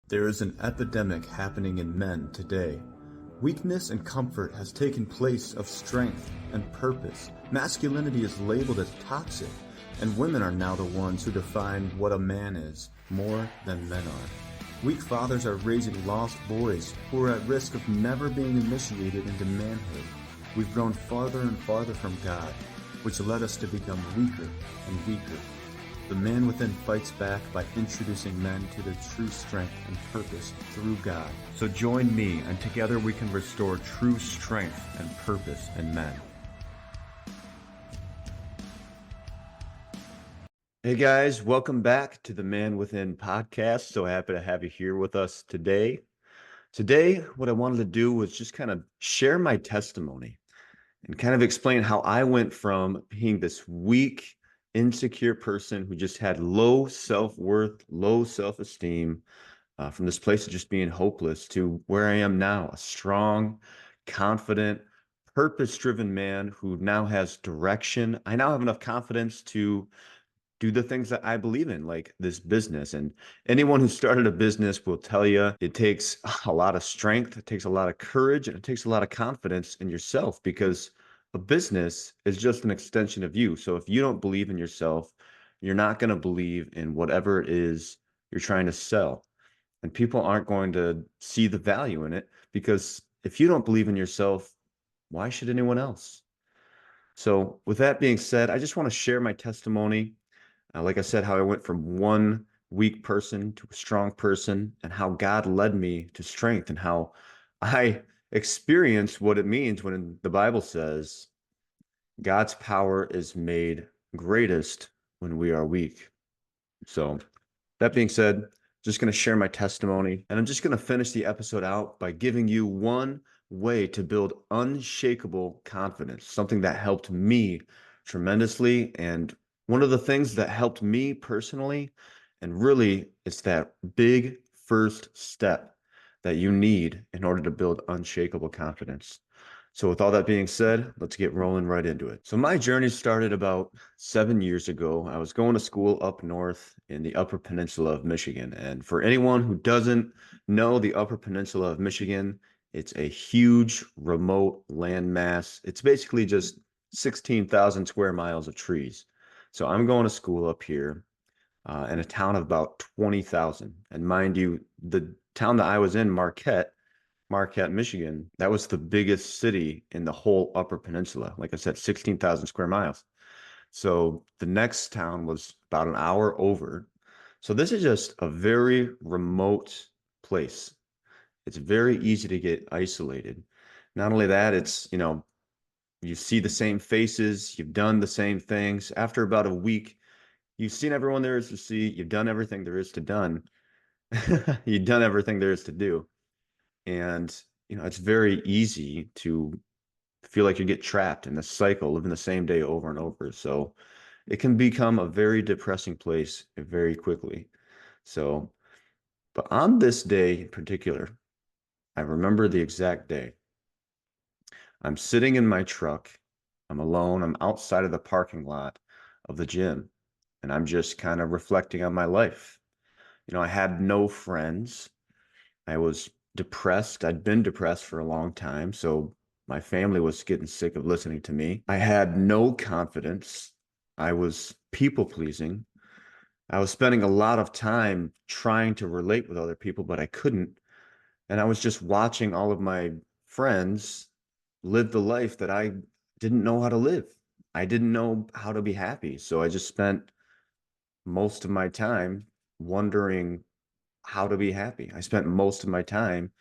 There is an epidemic happening in men today. Weakness and comfort has taken place of strength and purpose. Masculinity is labeled as toxic, and women are now the ones who define what a man is more than men are. Weak fathers are raising lost boys who are at risk of never being initiated into manhood. We've grown farther and farther from God, which led us to become weaker and weaker. The man within fights back by introducing men to their true strength and purpose through God. So join me, and together we can restore true strength and purpose in men. Hey guys, welcome back to the Man Within podcast. So happy to have you here with us today. Today, what I wanted to do was just kind of share my testimony and kind of explain how I went from being this weak, insecure person who just had low self-worth, low self-esteem, from this place of just being hopeless to where I am now, a strong, confident, purpose-driven man who now has direction. I now have enough confidence to do the things that I believe in, like this business. And anyone who started a business will tell you it takes a lot of strength, it takes a lot of courage, and it takes a lot of confidence in yourself, because a business is just an extension of you. So if you don't believe in yourself, you're not going to believe in whatever it is you're trying to sell. And people aren't going to see the value in it, because if you don't believe in yourself, why should anyone else? So with that being said, I just want to share my testimony. Like I said, how I went from one weak person to a strong person, and how God led me to strength, and how I experienced what it means when the Bible says God's power is made greatest when we are weak. So that being said, just going to share my testimony, and I'm just going to finish the episode out by giving you one way to build unshakable confidence, something that helped me tremendously, and one of the things that helped me personally. And really, it's that big first step that you need in order to build unshakable confidence. So with all that being said, let's get rolling right into it. So my journey started about 7 years ago. I was going to school up north in the Upper Peninsula of Michigan. And for anyone who doesn't know the Upper Peninsula of Michigan, it's a huge remote landmass. It's basically just 16,000 square miles of trees. So I'm going to school up here in a town of about 20,000. And mind you, the town that I was in, Marquette, Michigan, that was the biggest city in the whole Upper Peninsula. Like I said, 16,000 square miles. So the next town was about an hour over. So this is just a very remote place. It's very easy to get isolated. Not only that, it's, you see the same faces, you've done the same things. After about a week, you've seen everyone there is to see, you've done everything there is to done. You've done everything there is to do. And, it's very easy to feel like you get trapped in this cycle, living the same day over and over. So it can become a very depressing place very quickly. So, but on this day in particular, I remember the exact day. I'm sitting in my truck. I'm alone. I'm outside of the parking lot of the gym, and I'm just kind of reflecting on my life. I had no friends. I was depressed. I'd been depressed for a long time, so my family was getting sick of listening to me. I had no confidence. I was people pleasing. I was spending a lot of time trying to relate with other people, but I couldn't. And I was just watching all of my friends live the life that I didn't know how to live. I didn't know how to be happy. So I just spent most of my time wondering how to be happy. I spent most of my time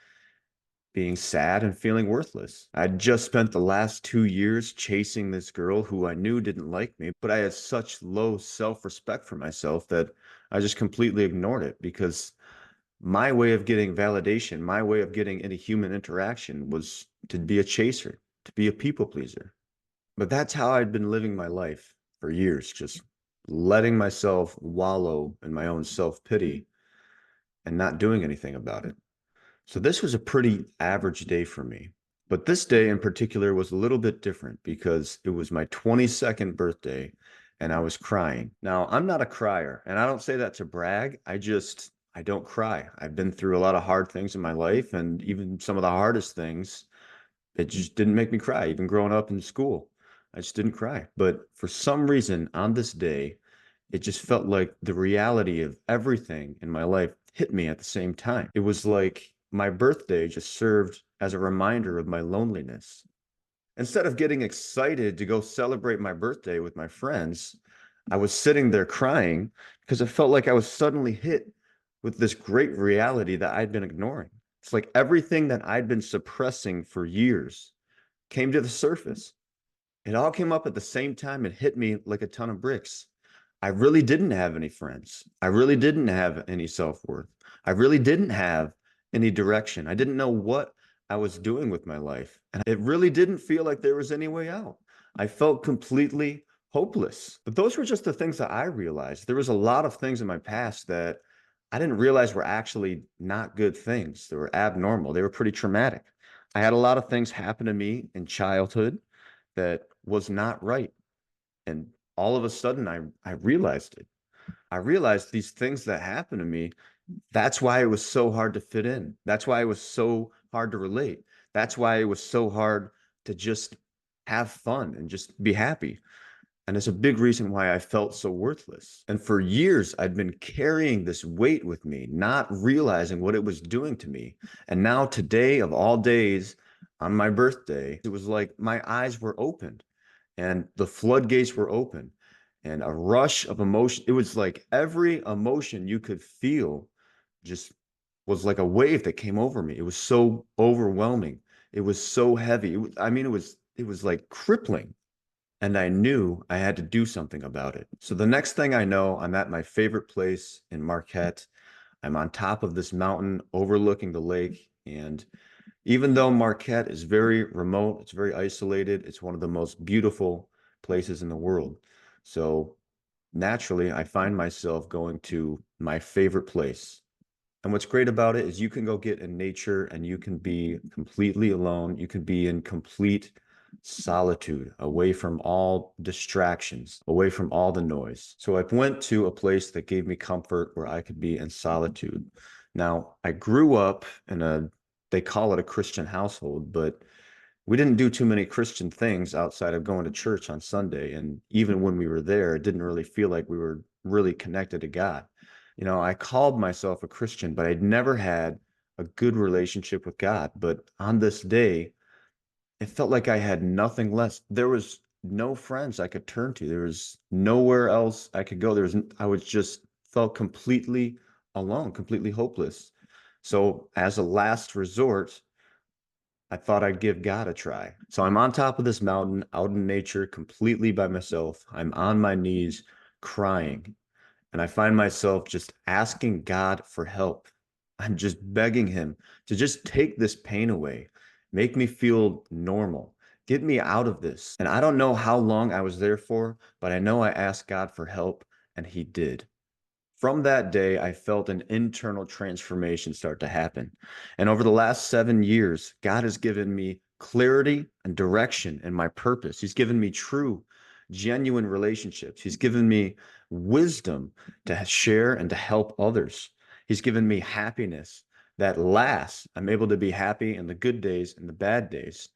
being sad and feeling worthless. I'd just spent the last 2 years chasing this girl who I knew didn't like me, but I had such low self-respect for myself that I just completely ignored it, because my way of getting validation, my way of getting any human interaction was to be a chaser, to be a people pleaser. But that's how I'd been living my life for years, just letting myself wallow in my own self-pity and not doing anything about it. So this was a pretty average day for me. But this day in particular was a little bit different, because it was my 22nd birthday and I was crying. Now, I'm not a crier, and I don't say that to brag. I I don't cry. I've been through a lot of hard things in my life, and even some of the hardest things, it just didn't make me cry. Even growing up in school, I just didn't cry. But for some reason, on this day, it just felt like the reality of everything in my life hit me at the same time. It was like my birthday just served as a reminder of my loneliness. Instead of getting excited to go celebrate my birthday with my friends, I was sitting there crying because it felt like I was suddenly hit with this great reality that I'd been ignoring. It's like everything that I'd been suppressing for years came to the surface. It all came up at the same time and hit me like a ton of bricks. I really didn't have any friends. I really didn't have any self-worth. I really didn't have any direction. I didn't know what I was doing with my life. And it really didn't feel like there was any way out. I felt completely hopeless. But those were just the things that I realized. There was a lot of things in my past that I didn't realize were actually not good things. They were abnormal. They were pretty traumatic. I had a lot of things happen to me in childhood that was not right. And all of a sudden, I realized it. I realized these things that happened to me, that's why it was so hard to fit in. That's why it was so hard to relate. That's why it was so hard to just have fun and just be happy. And it's a big reason why I felt so worthless. And for years, I'd been carrying this weight with me, not realizing what it was doing to me. And now, today, of all days, on my birthday, it was like my eyes were opened and the floodgates were open and a rush of emotion. It was like every emotion you could feel just was like a wave that came over me. It was so overwhelming. It was so heavy. It was like crippling. And I knew I had to do something about it. So the next thing I know, I'm at my favorite place in Marquette. I'm on top of this mountain overlooking the lake. And even though Marquette is very remote, it's very isolated, it's one of the most beautiful places in the world. So naturally, I find myself going to my favorite place. And what's great about it is you can go get in nature and you can be completely alone. You can be in complete solitude, away from all distractions, away from all the noise. So I went to a place that gave me comfort where I could be in solitude. Now, I grew up in they call it a Christian household, but we didn't do too many Christian things outside of going to church on Sunday. And even when we were there, it didn't really feel like we were really connected to God. I called myself a Christian, but I'd never had a good relationship with God. But on this day, it felt like I had nothing less. There was no friends I could turn to. There was nowhere else I could go. I was just felt completely alone, completely hopeless. So as a last resort, I thought I'd give God a try. So I'm on top of this mountain, out in nature, completely by myself. I'm on my knees crying, and I find myself just asking God for help. I'm just begging him to just take this pain away, make me feel normal, get me out of this. And I don't know how long I was there for, but I know I asked God for help, and he did. From that day, I felt an internal transformation start to happen. And over the last 7 years, God has given me clarity and direction in my purpose. He's given me true, genuine relationships. He's given me wisdom to share and to help others. He's given me happiness that lasts. I'm able to be happy in the good days and the bad days.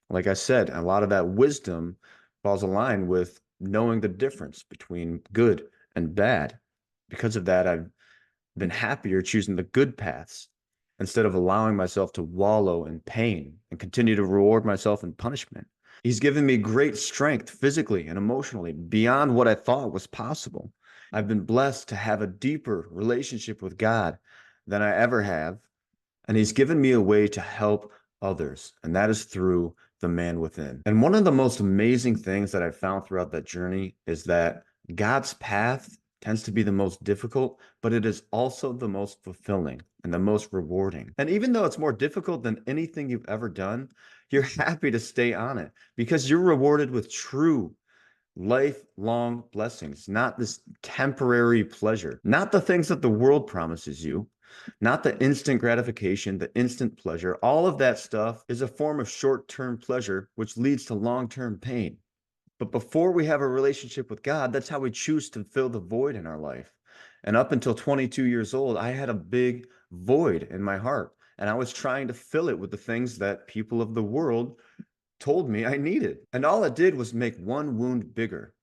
Like I said, a lot of that wisdom falls aligned with knowing the difference between good and bad. Because of that, I've been happier choosing the good paths instead of allowing myself to wallow in pain and continue to reward myself in punishment. He's given me great strength physically and emotionally beyond what I thought was possible. I've been blessed to have a deeper relationship with God than I ever have, and he's given me a way to help others, and that is through the man within. And one of the most amazing things that I've found throughout that journey is that God's path tends to be the most difficult, but it is also the most fulfilling and the most rewarding. And even though it's more difficult than anything you've ever done, you're happy to stay on it because you're rewarded with true lifelong blessings, not this temporary pleasure, not the things that the world promises you, not the instant gratification, the instant pleasure. All of that stuff is a form of short-term pleasure, which leads to long-term pain. But before we have a relationship with God, that's how we choose to fill the void in our life. And up until 22 years old, I had a big void in my heart. And I was trying to fill it with the things that people of the world told me I needed. And all it did was make one wound bigger.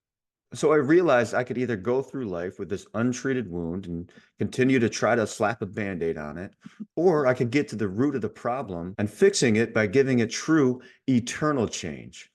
So I realized I could either go through life with this untreated wound and continue to try to slap a band-aid on it, or I could get to the root of the problem and fixing it by giving it true eternal change.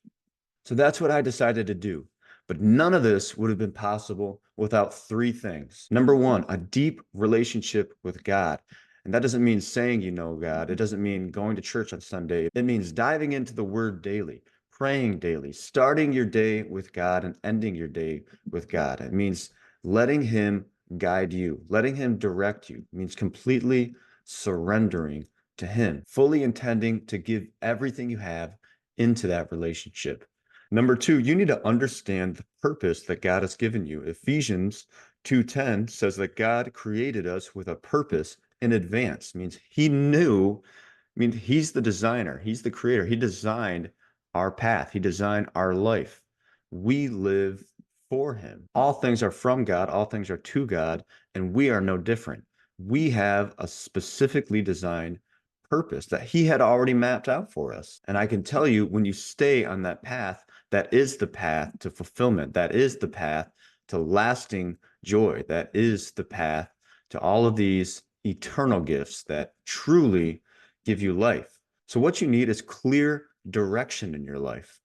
So that's what I decided to do. But none of this would have been possible without three things. Number one, a deep relationship with God. And that doesn't mean saying you know God. It doesn't mean going to church on Sunday. It means diving into the word daily, praying daily, starting your day with God and ending your day with God. It means letting Him guide you, letting Him direct you. It means completely surrendering to Him, fully intending to give everything you have into that relationship. Number two, you need to understand the purpose that God has given you. Ephesians 2:10 says that God created us with a purpose in advance. Means He knew, He's the designer, He's the creator. He designed our path, He designed our life. We live for Him. All things are from God, all things are to God, and we are no different. We have a specifically designed purpose that He had already mapped out for us. And I can tell you, when you stay on that path, that is the path to fulfillment. That is the path to lasting joy. That is the path to all of these eternal gifts that truly give you life. So what you need is clear direction in your life,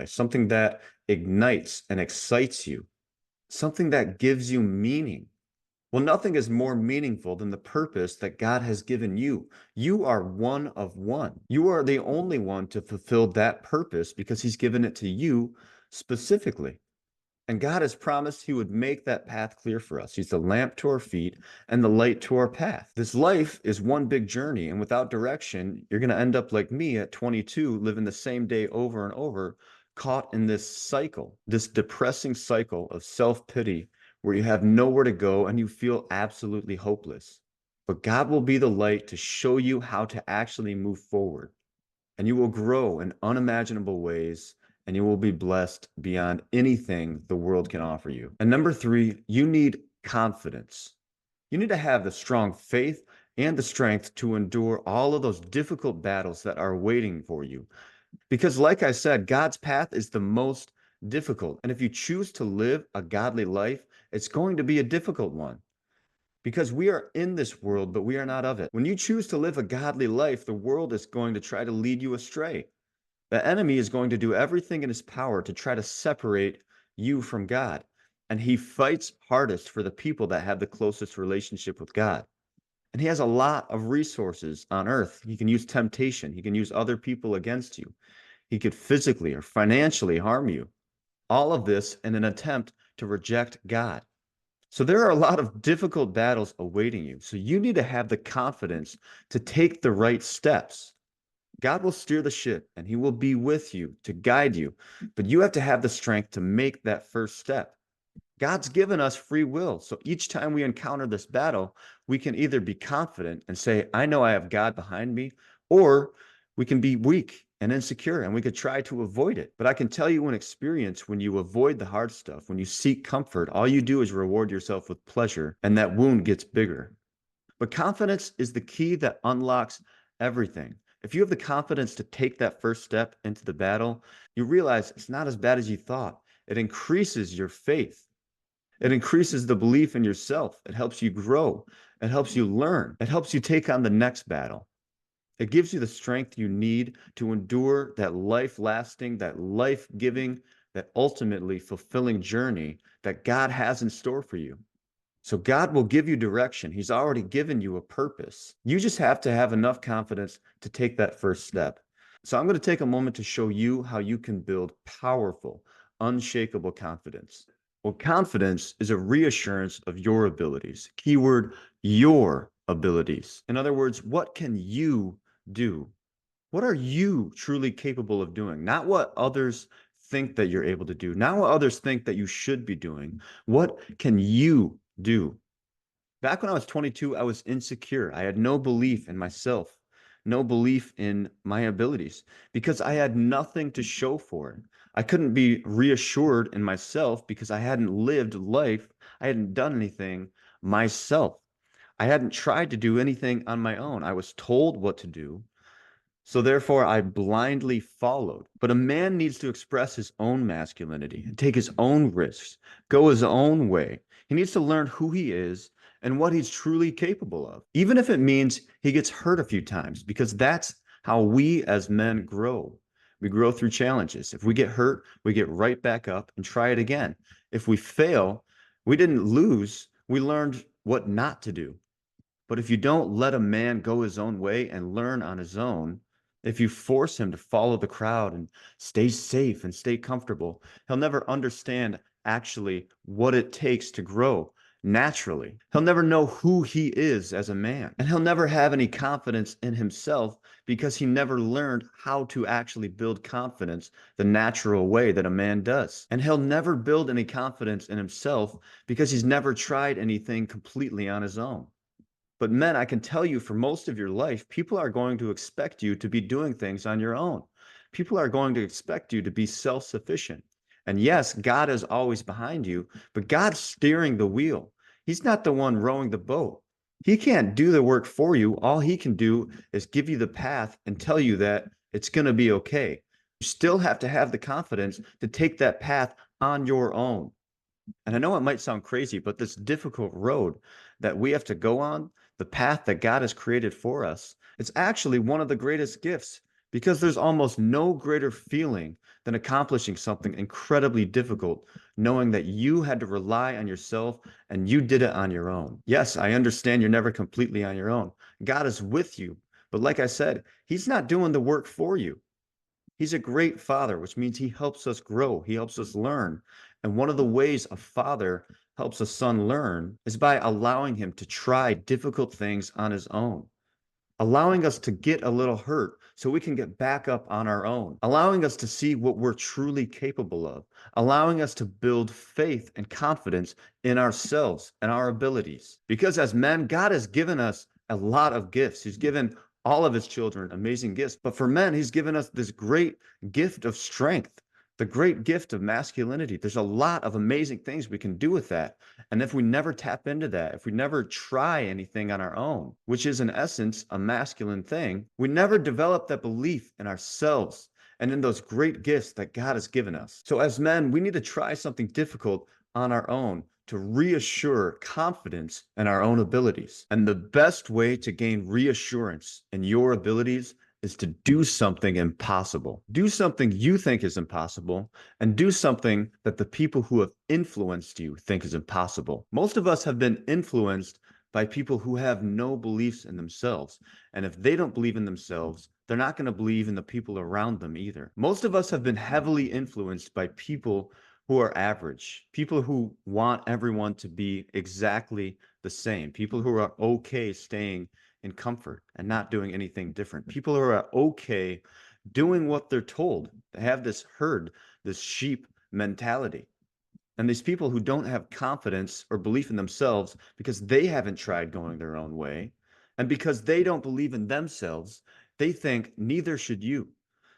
something that ignites and excites you, something that gives you meaning. Well, nothing is more meaningful than the purpose that God has given you. You are one of one. You are the only one to fulfill that purpose because He's given it to you specifically. And God has promised He would make that path clear for us. He's the lamp to our feet and the light to our path. This life is one big journey, and without direction, you're going to end up like me at 22, living the same day over and over, caught in this cycle, this depressing cycle of self-pity where you have nowhere to go and you feel absolutely hopeless. But God will be the light to show you how to actually move forward, and you will grow in unimaginable ways, and you will be blessed beyond anything the world can offer you. And number three, you need confidence. You need to have the strong faith and the strength to endure all of those difficult battles that are waiting for you. Because, like I said, God's path is the most difficult. And if you choose to live a godly life, it's going to be a difficult one. Because we are in this world, but we are not of it. When you choose to live a godly life, the world is going to try to lead you astray. The enemy is going to do everything in his power to try to separate you from God. And he fights hardest for the people that have the closest relationship with God. And he has a lot of resources on earth. He can use temptation. He can use other people against you. He could physically or financially harm you. All of this in an attempt to reject God. So there are a lot of difficult battles awaiting you. So you need to have the confidence to take the right steps. God will steer the ship and He will be with you to guide you, but you have to have the strength to make that first step. God's given us free will. So each time we encounter this battle, we can either be confident and say, I know I have God behind me, or we can be weak and insecure and we could try to avoid it. But I can tell you in experience, when you avoid the hard stuff, when you seek comfort, all you do is reward yourself with pleasure, and that wound gets bigger. But confidence is the key that unlocks everything. If you have the confidence to take that first step into the battle, you realize it's not as bad as you thought. It increases your faith. It increases the belief in yourself. It helps you grow. It helps you learn. It helps you take on the next battle. It gives you the strength you need to endure that life-lasting, that life-giving, that ultimately fulfilling journey that God has in store for you. So God will give you direction. He's already given you a purpose. You just have to have enough confidence to take that first step. So I'm going to take a moment to show you how you can build powerful, unshakable confidence. Well, confidence is a reassurance of your abilities. Keyword, your abilities. In other words, what can you do? What are you truly capable of doing? Not what others think that you're able to do, not what others think that you should be doing. What can you do? Back when I was 22, I was insecure. I had no belief in myself, no belief in my abilities, because I had nothing to show for it. I couldn't be reassured in myself because I hadn't lived life I hadn't done anything myself. I hadn't tried to do anything on my own. I was told what to do. So therefore, I blindly followed. But a man needs to express his own masculinity and take his own risks, go his own way. He needs to learn who he is and what he's truly capable of, even if it means he gets hurt a few times, because that's how we as men grow. We grow through challenges. If we get hurt, we get right back up and try it again. If we fail, we didn't lose, we learned what not to do. But if you don't let a man go his own way and learn on his own, if you force him to follow the crowd and stay safe and stay comfortable, he'll never understand actually what it takes to grow naturally. He'll never know who he is as a man. And he'll never have any confidence in himself because he never learned how to actually build confidence the natural way that a man does. And he'll never build any confidence in himself because he's never tried anything completely on his own. But men, I can tell you for most of your life, people are going to expect you to be doing things on your own. People are going to expect you to be self-sufficient. And yes, God is always behind you, but God's steering the wheel. He's not the one rowing the boat. He can't do the work for you. All he can do is give you the path and tell you that it's going to be okay. You still have to have the confidence to take that path on your own. And I know it might sound crazy, but this difficult road that we have to go on, the path that God has created for us, it's actually one of the greatest gifts because there's almost no greater feeling than accomplishing something incredibly difficult, knowing that you had to rely on yourself and you did it on your own. Yes, I understand you're never completely on your own. God is with you. But like I said, He's not doing the work for you. He's a great father, which means he helps us grow. He helps us learn. And one of the ways a father helps a son learn is by allowing him to try difficult things on his own, allowing us to get a little hurt so we can get back up on our own, allowing us to see what we're truly capable of, allowing us to build faith and confidence in ourselves and our abilities. Because as men, God has given us a lot of gifts. He's given all of his children amazing gifts. But for men, he's given us this great gift of strength, the great gift of masculinity. There's a lot of amazing things we can do with that. And if we never tap into that, if we never try anything on our own, which is in essence a masculine thing, we never develop that belief in ourselves and in those great gifts that God has given us. So as men, we need to try something difficult on our own to reassure confidence in our own abilities. And the best way to gain reassurance in your abilities is to do something impossible. Do something you think is impossible, and do something that the people who have influenced you think is impossible. Most of us have been influenced by people who have no beliefs in themselves. And if they don't believe in themselves, they're not going to believe in the people around them either. Most of us have been heavily influenced by people who are average, people who want everyone to be exactly the same, people who are okay staying in comfort and not doing anything different, people who are okay doing what they're told. They have this herd, this sheep mentality. And these people who don't have confidence or belief in themselves because they haven't tried going their own way, and because they don't believe in themselves, they think neither should you.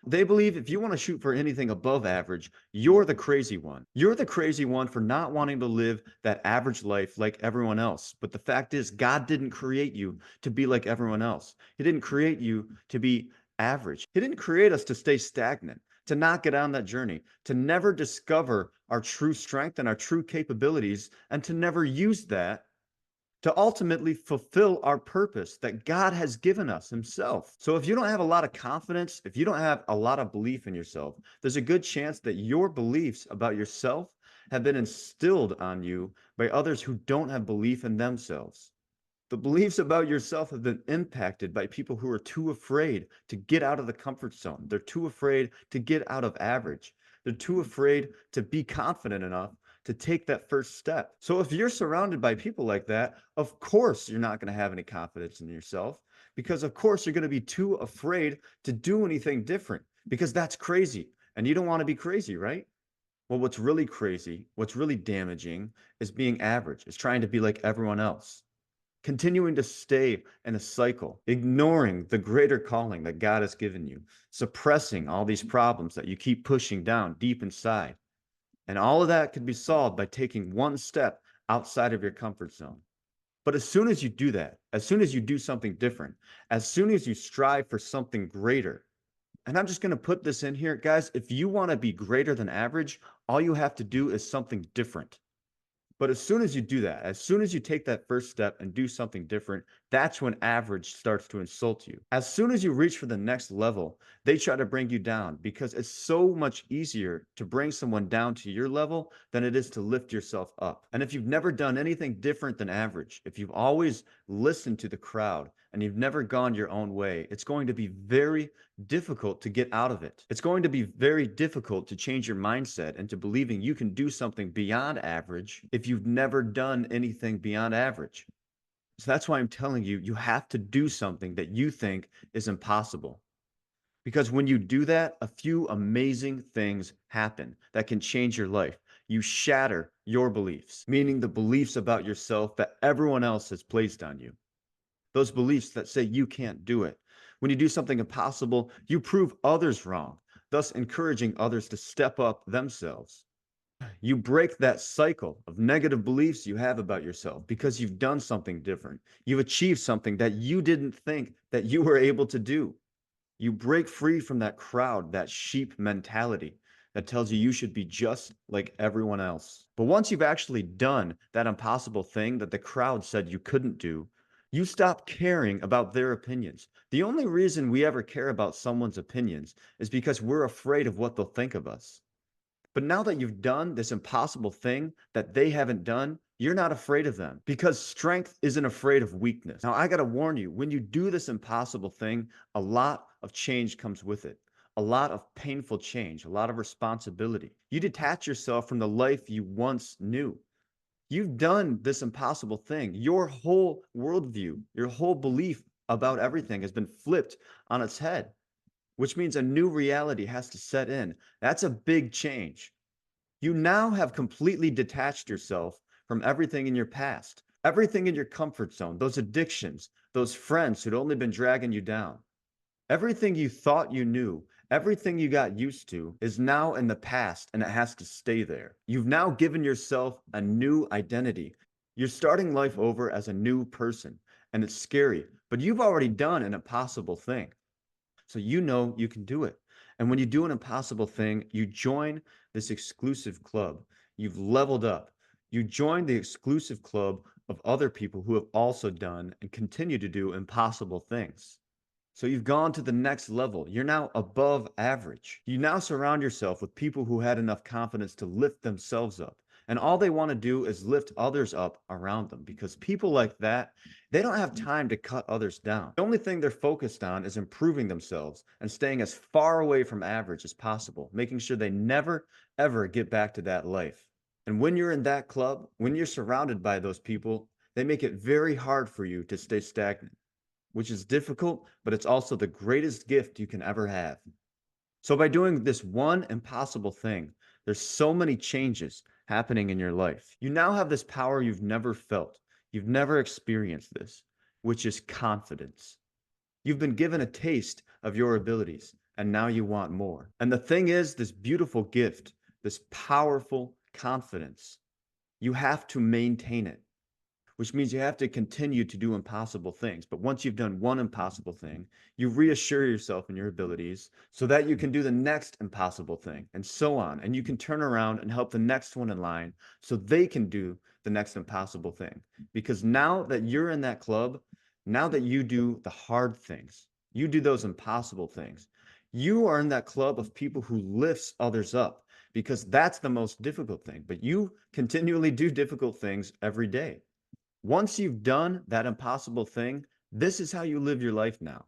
They believe if you want to shoot for anything above average, you're the crazy one. You're the crazy one for not wanting to live that average life like everyone else. But the fact is, God didn't create you to be like everyone else. He didn't create you to be average. He didn't create us to stay stagnant, to not get on that journey, to never discover our true strength and our true capabilities, and to never use that to ultimately fulfill our purpose that God has given us himself. So if you don't have a lot of confidence, if you don't have a lot of belief in yourself, there's a good chance that your beliefs about yourself have been instilled on you by others who don't have belief in themselves. The beliefs about yourself have been impacted by people who are too afraid to get out of the comfort zone. They're too afraid to get out of average. They're too afraid to be confident enough to take that first step. So if you're surrounded by people like that, of course you're not going to have any confidence in yourself, because of course you're going to be too afraid to do anything different, because that's crazy and you don't want to be crazy, right? Well, what's really crazy, what's really damaging is being average, is trying to be like everyone else, continuing to stay in a cycle, ignoring the greater calling that God has given you, suppressing all these problems that you keep pushing down deep inside. And all of that could be solved by taking one step outside of your comfort zone. But as soon as you do that, as soon as you do something different, as soon as you strive for something greater, and I'm just going to put this in here, guys, if you want to be greater than average, all you have to do is something different. But as soon as you do that, as soon as you take that first step and do something different, that's when average starts to insult you. As soon as you reach for the next level, they try to bring you down because it's so much easier to bring someone down to your level than it is to lift yourself up. And if you've never done anything different than average, if you've always listened to the crowd and you've never gone your own way, it's going to be very difficult to get out of it. It's going to be very difficult to change your mindset into believing you can do something beyond average if you've never done anything beyond average. So that's why I'm telling you, you have to do something that you think is impossible. Because when you do that, a few amazing things happen that can change your life. You shatter your beliefs, meaning the beliefs about yourself that everyone else has placed on you. Those beliefs that say you can't do it. When you do something impossible, you prove others wrong, thus encouraging others to step up themselves. You break that cycle of negative beliefs you have about yourself because you've done something different. You've achieved something that you didn't think that you were able to do. You break free from that crowd, that sheep mentality that tells you you should be just like everyone else. But once you've actually done that impossible thing that the crowd said you couldn't do, you stop caring about their opinions. The only reason we ever care about someone's opinions is because we're afraid of what they'll think of us. But now that you've done this impossible thing that they haven't done, you're not afraid of them because strength isn't afraid of weakness. Now, I got to warn you, when you do this impossible thing, a lot of change comes with it. A lot of painful change, a lot of responsibility. You detach yourself from the life you once knew. You've done this impossible thing. Your whole worldview, your whole belief about everything has been flipped on its head, which means a new reality has to set in. That's a big change. You now have completely detached yourself from everything in your past, everything in your comfort zone, those addictions, those friends who'd only been dragging you down. Everything you thought you knew, everything you got used to is now in the past and it has to stay there. You've now given yourself a new identity. You're starting life over as a new person, and it's scary, but you've already done an impossible thing. So you know you can do it. And when you do an impossible thing, you join this exclusive club. You've leveled up. You join the exclusive club of other people who have also done and continue to do impossible things. So you've gone to the next level. You're now above average. You now surround yourself with people who had enough confidence to lift themselves up. And all they want to do is lift others up around them because people like that, they don't have time to cut others down. The only thing they're focused on is improving themselves and staying as far away from average as possible, making sure they never, ever get back to that life. And when you're in that club, when you're surrounded by those people, they make it very hard for you to stay stagnant, which is difficult, but it's also the greatest gift you can ever have. So by doing this one impossible thing, there's so many changes happening in your life. You now have this power you've never felt. You've never experienced this, which is confidence. You've been given a taste of your abilities, and now you want more. And the thing is, this beautiful gift, this powerful confidence, you have to maintain it, which means you have to continue to do impossible things. But once you've done one impossible thing, you reassure yourself in your abilities so that you can do the next impossible thing, and so on. And you can turn around and help the next one in line so they can do the next impossible thing. Because now that you're in that club, now that you do the hard things, you do those impossible things, you are in that club of people who lifts others up because that's the most difficult thing. But you continually do difficult things every day. Once you've done that impossible thing, this is how you live your life now.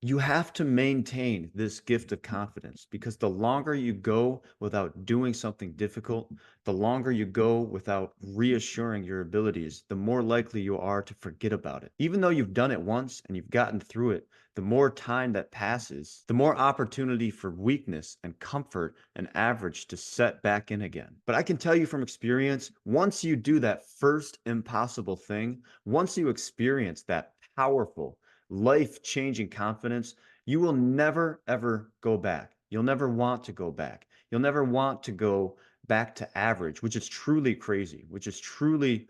You have to maintain this gift of confidence because the longer you go without doing something difficult, the longer you go without reassuring your abilities, the more likely you are to forget about it. Even though you've done it once and you've gotten through it, the more time that passes, the more opportunity for weakness and comfort and average to set back in again. But I can tell you from experience, once you do that first impossible thing, once you experience that powerful, life-changing confidence, you will never, ever go back. You'll never want to go back. You'll never want to go back to average, which is truly crazy, which is truly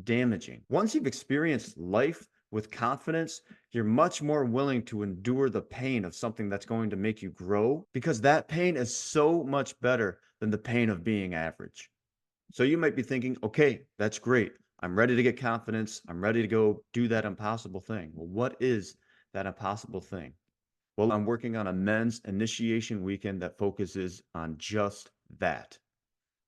damaging. Once you've experienced life with confidence, you're much more willing to endure the pain of something that's going to make you grow because that pain is so much better than the pain of being average. So you might be thinking, okay, that's great. I'm ready to get confidence. I'm ready to go do that impossible thing. Well, what is that impossible thing? Well, I'm working on a men's initiation weekend that focuses on just that,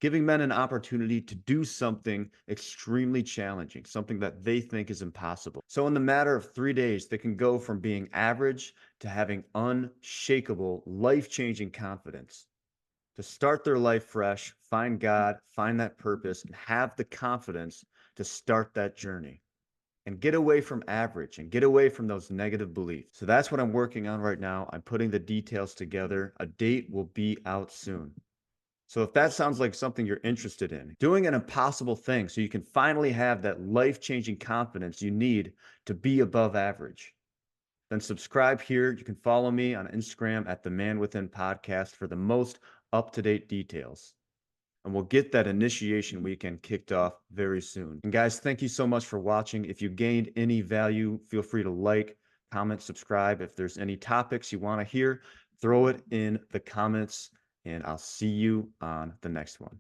giving men an opportunity to do something extremely challenging, something that they think is impossible. So, in the matter of 3 days, they can go from being average to having unshakable, life changing confidence to start their life fresh, find God, find that purpose, and have the confidence to start that journey and get away from average and get away from those negative beliefs. So that's what I'm working on right now. I'm putting the details together. A date will be out soon. So if that sounds like something you're interested in, doing an impossible thing so you can finally have that life-changing confidence you need to be above average, then subscribe here. You can follow me on Instagram at the Man Within Podcast for the most up-to-date details. And we'll get that initiation weekend kicked off very soon. And guys, thank you so much for watching. If you gained any value, feel free to like, comment, subscribe. If there's any topics you want to hear, throw it in the comments, and I'll see you on the next one.